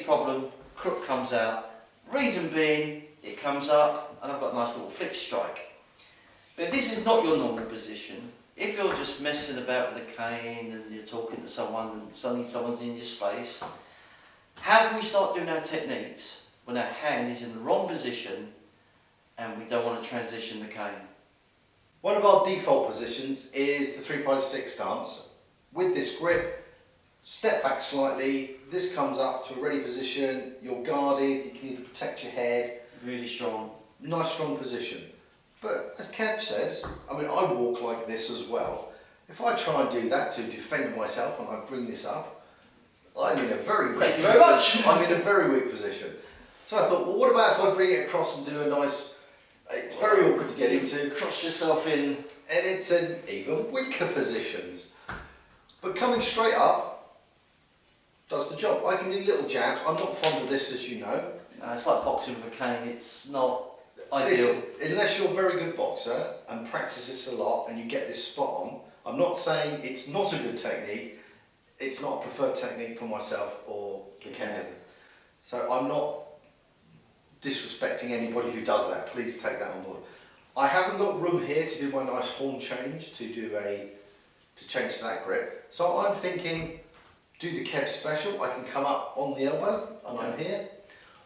problem, crook comes out. Reason being, it comes up and I've got a nice little flick strike. But if this is not your normal position, if you're just messing about with a cane and you're talking to someone and suddenly someone's in your space, how can we start doing our techniques when our hand is in the wrong position and we don't want to transition the cane? One of our default positions is the 3x6 stance. With this grip, step back slightly, this comes up to a ready position, you're guarded, you can either protect your head. Really strong. Nice strong position. But as Kev says, I mean, I walk like this as well. If I try and do that to defend myself and I bring this up, I'm in a very weak position. I'm in a very weak position. So I thought, well, what about if I bring it across and do a nice, it's very awkward to get into. Cross yourself in. And it's an even weaker positions. But coming straight up does the job. I can do little jabs. I'm not fond of this, as you know. No, it's like boxing with a cane. It's not ideal. Unless you're a very good boxer and practice this a lot and you get this spot on, I'm not saying it's not a good technique. It's not a preferred technique for myself or the cane. So I'm not disrespecting anybody who does that. Please take that on board. I haven't got room here to do my nice horn change to change to that grip. So I'm thinking, do the Kev special. I can come up on the elbow and I'm here.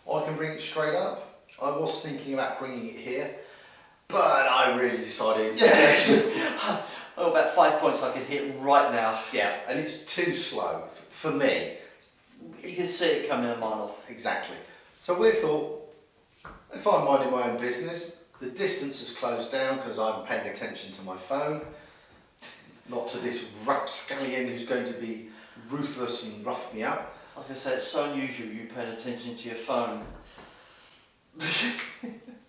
Or I can bring it straight up. I was thinking about bringing it here, but I really decided, yes. Oh, about 5 points I could hit right now. Yeah, and it's too slow for me. You can see it coming a mile off. Exactly. So we thought, if I'm minding my own business, the distance has closed down because I'm paying attention to my phone, not to this rapscallion who's going to be ruthless and rough me up. I was going to say, it's so unusual you paying attention to your phone.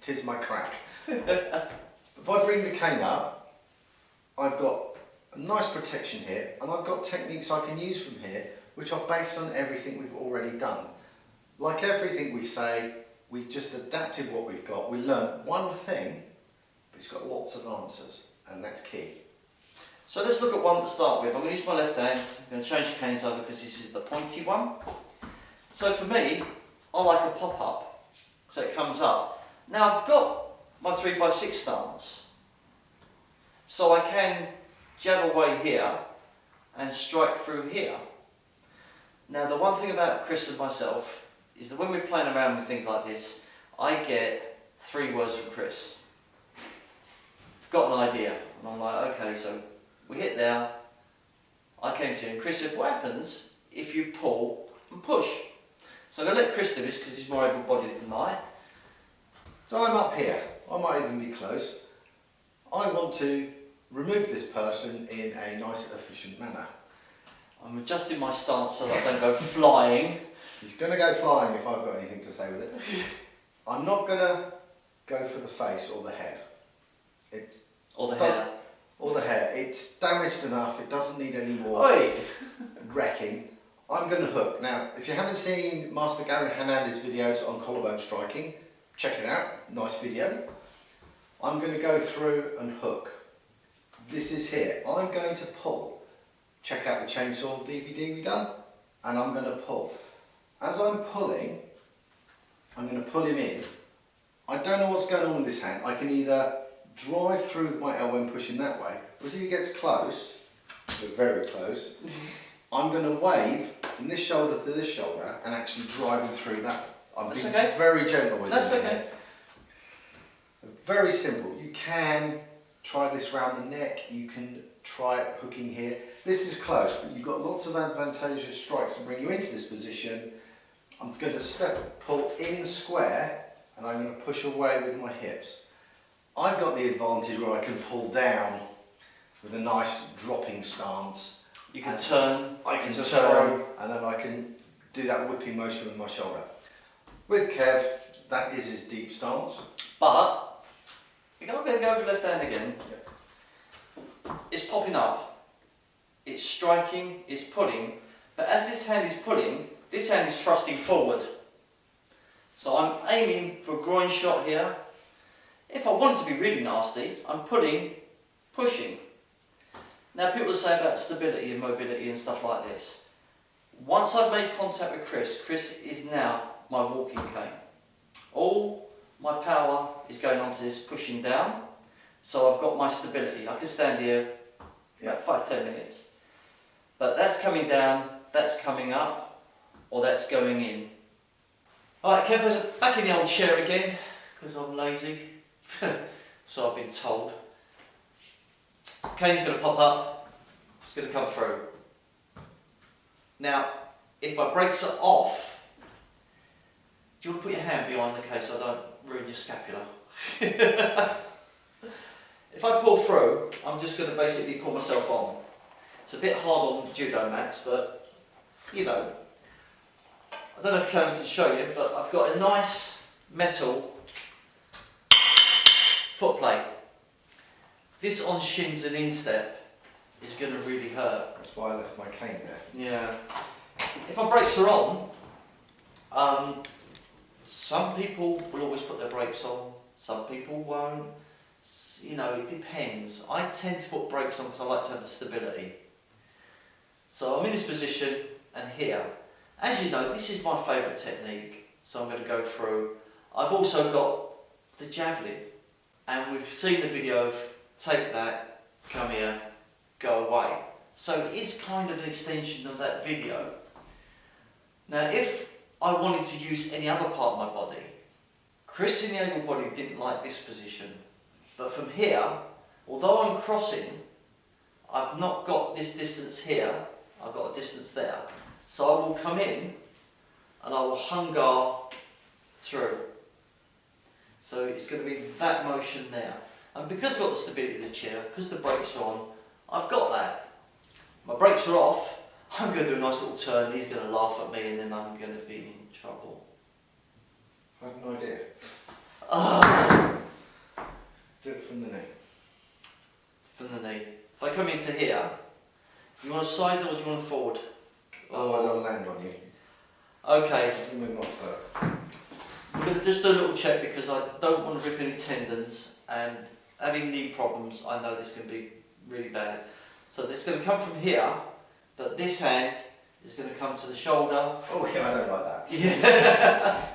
Tis my crack. If I bring the cane up, I've got a nice protection here and I've got techniques I can use from here which are based on everything we've already done. Like everything we say, we've just adapted what we've got. We learned one thing, but it's got lots of answers, and that's key. So let's look at one to start with. I'm going to use my left hand. I'm going to change canes over because this is the pointy one. So for me, I like a pop-up, so it comes up. Now I've got my 3x6 stance, so I can jab away here and strike through here. Now the one thing about Chris and myself is that when we're playing around with things like this, I get 3 words from Chris. Got an idea, and I'm like, okay, so we hit there, I came to you, and Chris said, what happens if you pull and push? So I'm going to let Chris do this because he's more able-bodied than I. So I'm up here, I might even be close. I want to remove this person in a nice, efficient manner. I'm adjusting my stance so that I don't go flying. He's going to go flying if I've got anything to say with it. I'm not going to go for the face or the head. Or the hair. Or the hair. It's damaged enough, it doesn't need any more wrecking. I'm going to hook. Now, if you haven't seen Master Gary Hernandez's videos on collarbone striking, check it out, nice video. I'm going to go through and hook. This is here. I'm going to pull. Check out the chainsaw DVD we done, and I'm going to pull. As I'm pulling, I'm going to pull him in. I don't know what's going on with this hand. I can either drive through with my elbow and push him that way, or if he gets close, we're very close, I'm going to wave from this shoulder to this shoulder and actually drive him through that. I'm being very gentle with him. That's okay. Very simple. You can try this round the neck, you can try it hooking here. This is close, but you've got lots of advantageous strikes to bring you into this position. I'm going to pull in square, and I'm going to push away with my hips. I've got the advantage where I can pull down with a nice dropping stance. You can turn. I can turn, and then I can do that whipping motion with my shoulder. With Kev, that is his deep stance. But, you're going to go over left hand again. It's popping up, it's striking, it's pulling, but as this hand is pulling, this hand is thrusting forward. So I'm aiming for a groin shot here. If I want it to be really nasty, I'm pulling, pushing. Now people say about stability and mobility and stuff like this. Once I've made contact with Chris, Chris is now my walking cane. All my power is going onto this pushing down, so I've got my stability. I can stand here about 5-10 minutes. But that's coming down, that's coming up, or that's going in. Alright, Kemper's back in the old chair again, because I'm lazy. So I've been told. Cane's going to pop up, it's going to come through. Now, if my brakes are off, do you want to put your hand behind the case so I don't ruin your scapula? If I pull through, I'm just going to basically pull myself on. It's a bit hard on judo mats, but you know, I don't know if Cane can show you, but I've got a nice metal foot plate. This on shins and instep is going to really hurt. That's why I left my cane there. Yeah. If my brakes are on, some people will always put their brakes on, some people won't. You know, it depends. I tend to put brakes on because I like to have the stability. So I'm in this position and here. As you know, this is my favourite technique, so I'm going to go through. I've also got the javelin, and we've seen the video of take that, come here, go away. So it is kind of an extension of that video. Now if I wanted to use any other part of my body, Chris in the able body didn't like this position. But from here, although I'm crossing, I've not got this distance here, I've got a distance there. So I will come in and I will hungar through. So it's going to be that motion there. And because I've got the stability of the chair, because the brakes are on, I've got that. My brakes are off, I'm going to do a nice little turn, he's going to laugh at me and then I'm going to be in trouble. I have no idea. Do it from the knee. From the knee. If I come into here, do you want a side or do you want a forward? Otherwise I'll land on you. Okay. Let me move my foot. I'm going to just do a little check because I don't want to rip any tendons, and having knee problems, I know this can be really bad. So this is going to come from here, but this hand is going to come to the shoulder. Oh yeah, I don't like that. Yeah.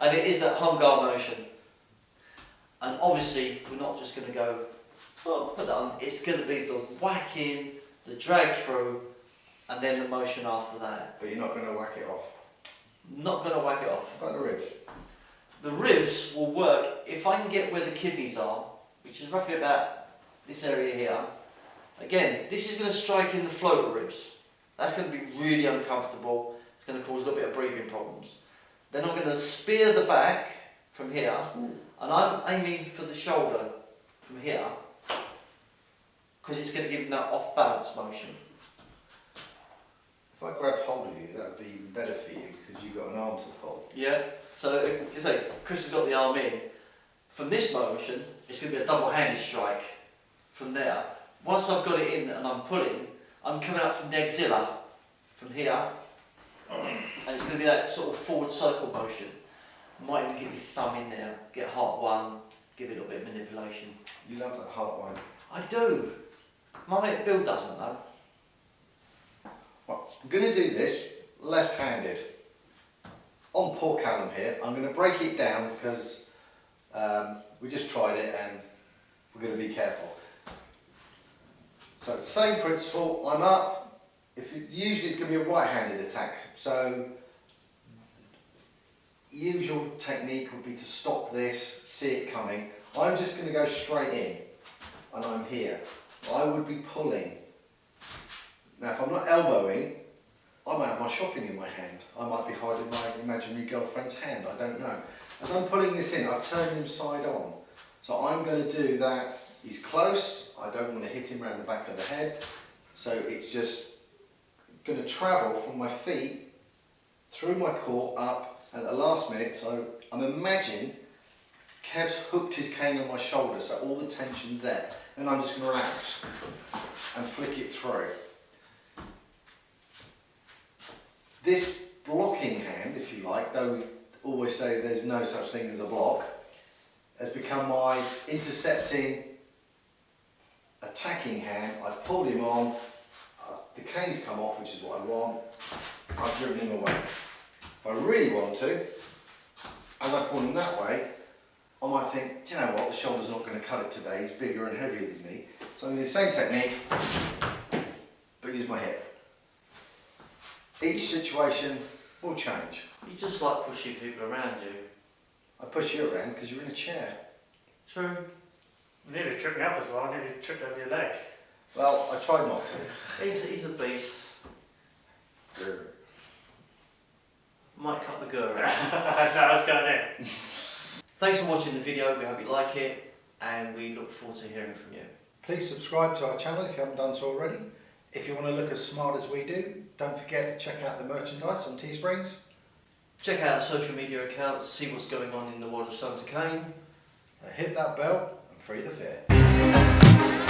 And it is that hungar motion. And obviously, we're not just going to go, oh, put that on. It's going to be the whack in, the drag through, and then the motion after that. But you're not going to whack it off. Not going to whack it off. What about the ribs? The ribs will work if I can get where the kidneys are, which is roughly about this area here. Again, this is going to strike in the floater ribs. That's going to be really uncomfortable. It's going to cause a little bit of breathing problems. Then I'm going to spear the back from here, and I'm aiming for the shoulder from here, because it's going to give them that off-balance motion. If I grabbed hold of you, that would be even better for you, because you've got an arm to pull. Yeah, so it's like Chris has got the arm in. From this motion, it's going to be a double-handed strike from there. Once I've got it in and I'm pulling, I'm coming up from the axilla, from here, and it's going to be that sort of forward circle motion. Might even give your thumb in there, get heart one, give it a little bit of manipulation. You love that heart one. I do. My mate Bill doesn't though. Well, I'm going to do this left-handed. On poor Callum here, I'm going to break it down because we just tried it and we're going to be careful. So same principle, I'm up. Usually it's going to be a right-handed attack, so usual technique would be to stop this, see it coming. I'm just going to go straight in, and I'm here. I would be pulling. Now if I'm not elbowing, I might have my shopping in my hand. I might be hiding my imaginary girlfriend's hand, I don't know. As I'm pulling this in, I've turned him side on. So I'm going to do that. He's close, I don't want to hit him around the back of the head. So it's just going to travel from my feet, through my core, up, and at the last minute, so I'm imagining Kev's hooked his cane on my shoulder, so all the tension's there. And I'm just going to relax and flick it through. This blocking hand, if you like, though we always say there's no such thing as a block, has become my intercepting, attacking hand. I've pulled him on, the cane's come off, which is what I want, I've driven him away. If I really want to, and I pull him that way, I might think, do you know what, the shoulder's not going to cut it today, he's bigger and heavier than me. So I'm going to do the same technique, but use my hip. Each situation will change. You just like pushing people around you. I push you around because you're in a chair. True. You nearly tripped me up as well, I nearly tripped over your leg. Well, I tried not to. He's a beast. Might cut the gur out. No, let's go in. Thanks for watching the video, we hope you like it, and we look forward to hearing from you. Please subscribe to our channel if you haven't done so already. If you want to look as smart as we do, don't forget to check out the merchandise on Teesprings. Check out our social media accounts, see what's going on in the world of uk.Cane. Hit that bell and free the fear.